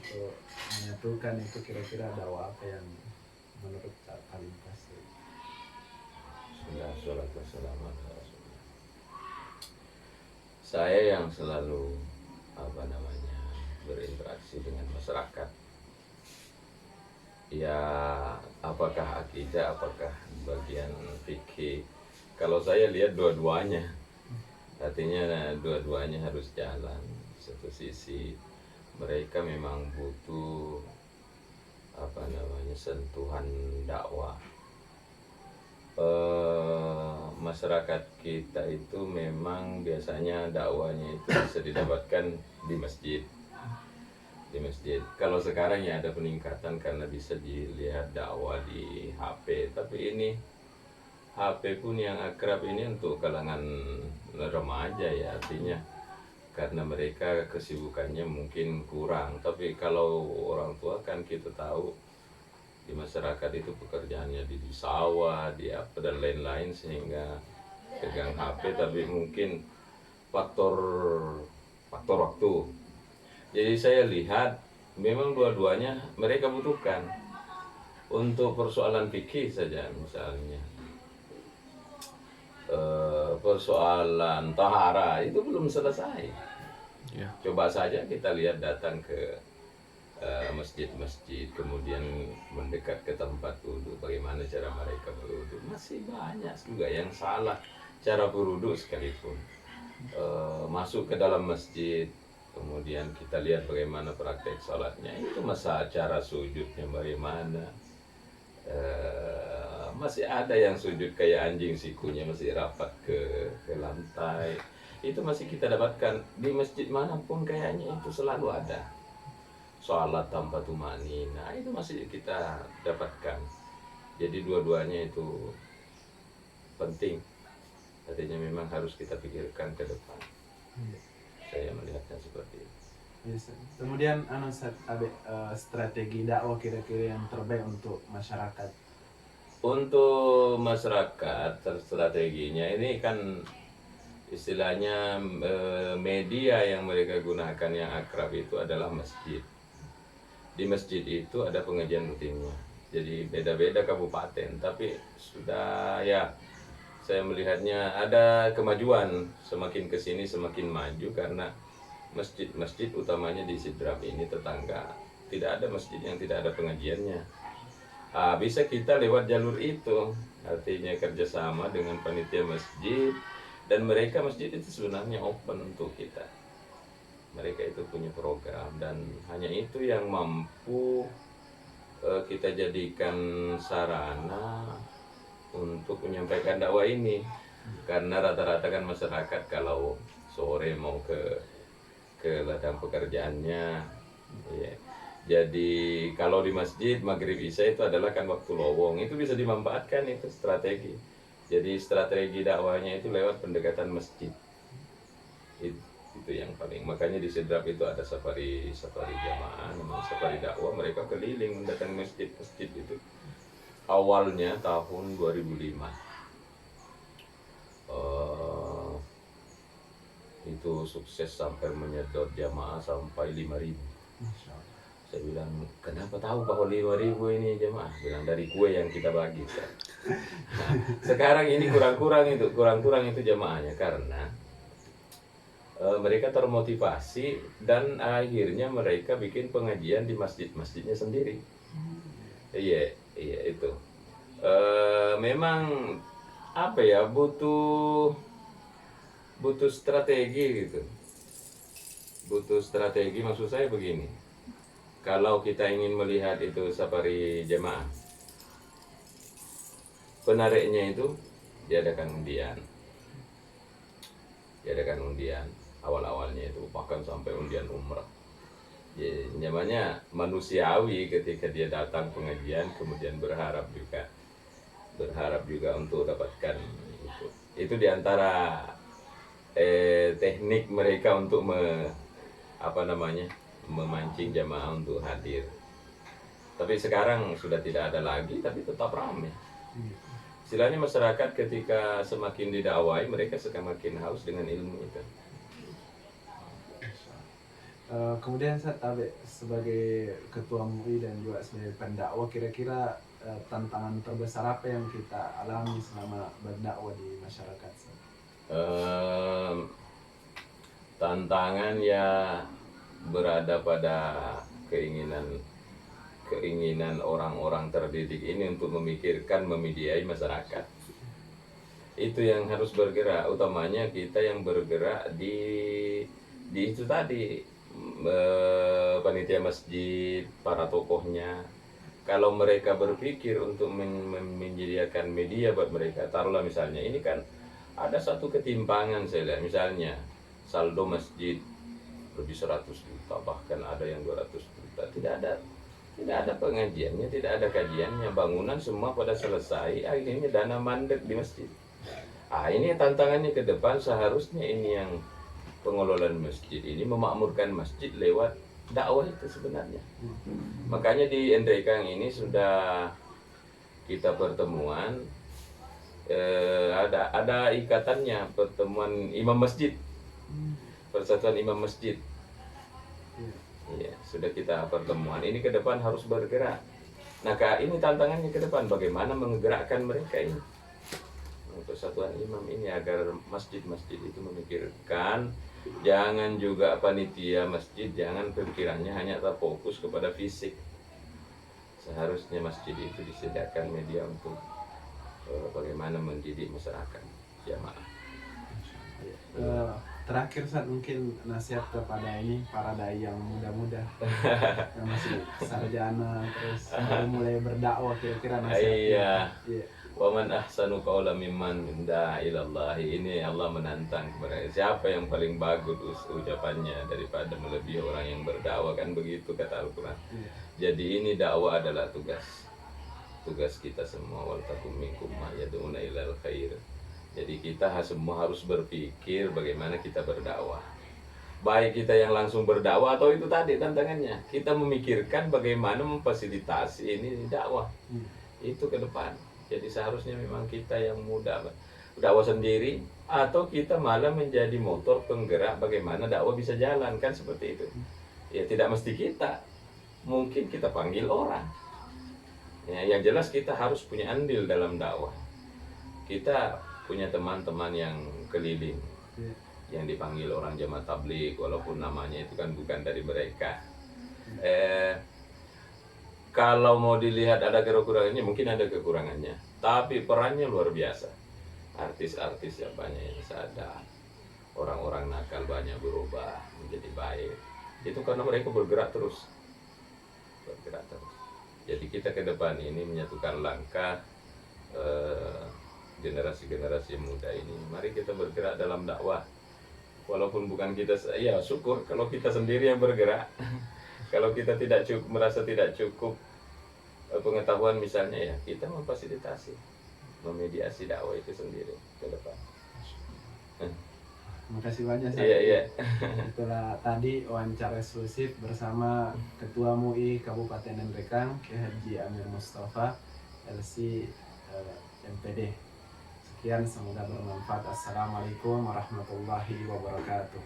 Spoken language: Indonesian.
untuk menyatukan itu, kira-kira dakwah apa yang menurut paling pas? Bismillah, sholatu wassalamu ala Rasulillah. Saya yang selalu berinteraksi dengan masyarakat, ya apakah akidah, apakah bagian fikih, kalau saya lihat dua-duanya, artinya dua-duanya harus jalan. Satu sisi mereka memang butuh sentuhan dakwah. Masyarakat kita itu memang biasanya dakwahnya itu bisa didapatkan di masjid. Kalau sekarang ya ada peningkatan karena bisa dilihat dakwah di HP, tapi ini HP pun yang akrab ini untuk kalangan remaja ya, artinya karena mereka kesibukannya mungkin kurang. Tapi kalau orang tua kan kita tahu di masyarakat itu pekerjaannya di sawah, di apa dan lain-lain, sehingga pegang HP, tapi mungkin faktor waktu. Jadi saya lihat memang dua-duanya mereka butuhkan. Untuk persoalan fikih saja misalnya, persoalan tahara itu belum selesai. Ya. Coba saja kita lihat datang ke masjid-masjid, kemudian mendekat ke tempat wudhu, bagaimana cara mereka berwudhu. Masih banyak juga yang salah cara berwudhu sekalipun. Masuk ke dalam masjid, kemudian kita lihat bagaimana praktek sholatnya, itu masa cara sujudnya bagaimana. Masih ada yang sujud kayak anjing, sikunya masih rapat ke lantai. Itu masih kita dapatkan di masjid manapun, kayaknya itu selalu ada. Sholat tanpa tumanina, itu masih kita dapatkan. Jadi dua-duanya itu penting, artinya memang harus kita pikirkan ke depan. Saya melihatnya seperti itu. Yes. Kemudian strategi dakwah kira-kira yang terbaik untuk masyarakat. Untuk masyarakat, strateginya ini kan istilahnya media yang mereka gunakan yang akrab itu adalah masjid. Di masjid itu ada pengajian rutinnya. Jadi beda-beda kabupaten, tapi sudah ya saya melihatnya ada kemajuan, semakin kesini semakin maju, karena masjid-masjid utamanya di Sidrap ini tetangga tidak ada masjid yang tidak ada pengajiannya. Bisa kita lewat jalur itu, artinya kerjasama dengan panitia masjid, dan mereka masjid itu sebenarnya open untuk kita. Mereka itu punya program, dan hanya itu yang mampu kita jadikan sarana untuk menyampaikan dakwah ini. Karena rata-rata kan masyarakat kalau sore mau ke ladang pekerjaannya, ya. Jadi kalau di masjid maghrib isya itu adalah kan waktu lowong, itu bisa dimanfaatkan, itu strategi. Jadi strategi dakwahnya itu lewat pendekatan masjid. Itu yang paling. Makanya di Sidrap itu ada safari jamaah, namanya safari dakwah. Mereka keliling mendatangi masjid-masjid itu. Awalnya tahun 2005. Itu sukses sampai menyedot jamaah sampai 5.000. Saya bilang, kenapa tahu bahwa 5.000 ini jemaah? Bilang, dari kue yang kita bagi. Nah, sekarang ini kurang-kurang itu jemaahnya, karena mereka termotivasi dan akhirnya mereka bikin pengajian di masjidnya sendiri. Iya itu. Memang apa ya, butuh strategi gitu. Butuh strategi, maksud saya begini. Kalau kita ingin melihat itu safari jemaah, penariknya itu diadakan undian. Awal-awalnya itu bahkan sampai undian umrah. Ya, namanya manusiawi ketika dia datang pengajian, kemudian berharap juga untuk dapatkan itu. Itu diantara teknik mereka untuk memancing jamaah untuk hadir. Tapi sekarang sudah tidak ada lagi, tapi tetap ramai. Istilahnya masyarakat ketika semakin didakwai, mereka semakin haus dengan ilmu itu. Kemudian Ustaz Abe sebagai ketua MUI dan juga sebagai pendakwah, kira-kira tantangan terbesar apa yang kita alami selama berdakwah di masyarakat Ustaz? Em, Tantangan ya berada pada keinginan keinginan orang-orang terdidik ini untuk memikirkan memediai masyarakat. Itu yang harus bergerak, utamanya kita yang bergerak di itu tadi, panitia masjid, para tokohnya. Kalau mereka berpikir untuk menyediakan media buat mereka, taruhlah misalnya ini kan ada satu ketimpangan saya lihat, misalnya saldo masjid lebih 100 juta, bahkan ada yang 200 juta, tidak ada pengajiannya, tidak ada kajiannya, bangunan semua pada selesai, akhirnya dana mandek di masjid. Ini tantangannya ke depan, seharusnya ini yang pengelolaan masjid ini memakmurkan masjid lewat dakwah itu sebenarnya. Makanya di Endrekang ini sudah kita pertemuan, ada ikatannya, pertemuan imam masjid, persatuan imam masjid. Iya, sudah kita pertemuan. Ini ke depan harus bergerak. Nah, ini tantangannya ke depan, bagaimana menggerakkan mereka ini, persatuan imam ini, agar masjid-masjid itu memikirkan, jangan juga panitia masjid, jangan pikirannya hanya terfokus kepada fisik. Seharusnya masjid itu disediakan media untuk bagaimana mendidik masyarakat jamaah. Terakhir Ustaz, mungkin nasihat kepada ini para dai yang muda-muda yang masih sarjana terus baru mulai berdakwah, kira-kira nasihatnya. Iya. Wa man ahsanu qawlan mimman da'a ilallah. Ini Allah menantang kepada siapa yang paling bagus ucapannya daripada melebihi orang yang berdakwah, kan begitu kata Al-Qur'an. Jadi ini dakwah adalah tugas kita semua, wal takum minkum ma yad'una ilal khair. Jadi kita semua harus berpikir bagaimana kita berdakwah. Baik kita yang langsung berdakwah atau itu tadi tantangannya, kita memikirkan bagaimana memfasilitasi ini dakwah. Itu ke depan. Jadi seharusnya memang kita yang muda dakwah sendiri, atau kita malah menjadi motor penggerak bagaimana dakwah bisa jalan, kan seperti itu. Ya tidak mesti kita, mungkin kita panggil orang. Ya, yang jelas kita harus punya andil dalam dakwah. Kita punya teman-teman yang keliling, yang dipanggil orang jamaah tabligh, walaupun namanya itu kan bukan dari mereka. Kalau mau dilihat ada kekurangannya, mungkin ada kekurangannya, tapi perannya luar biasa. Artis-artis yang banyak yang sadar, orang-orang nakal banyak berubah menjadi baik. Itu karena mereka bergerak terus. Jadi kita ke depan ini menyatukan langkah generasi-generasi muda ini. Mari kita bergerak dalam dakwah. Walaupun bukan kita, ya syukur kalau kita sendiri yang bergerak. Kalau kita tidak cukup, merasa tidak cukup pengetahuan misalnya, ya kita memfasilitasi, memediasi dakwah itu sendiri ke depan. Terima kasih banyak. Iya. Itulah tadi wawancara eksklusif bersama Ketua MUI Kabupaten Endrekang, Kiai Haji Amir Mustafa, LC MPD. Sekian, semoga bermanfaat. Assalamualaikum warahmatullahi wabarakatuh.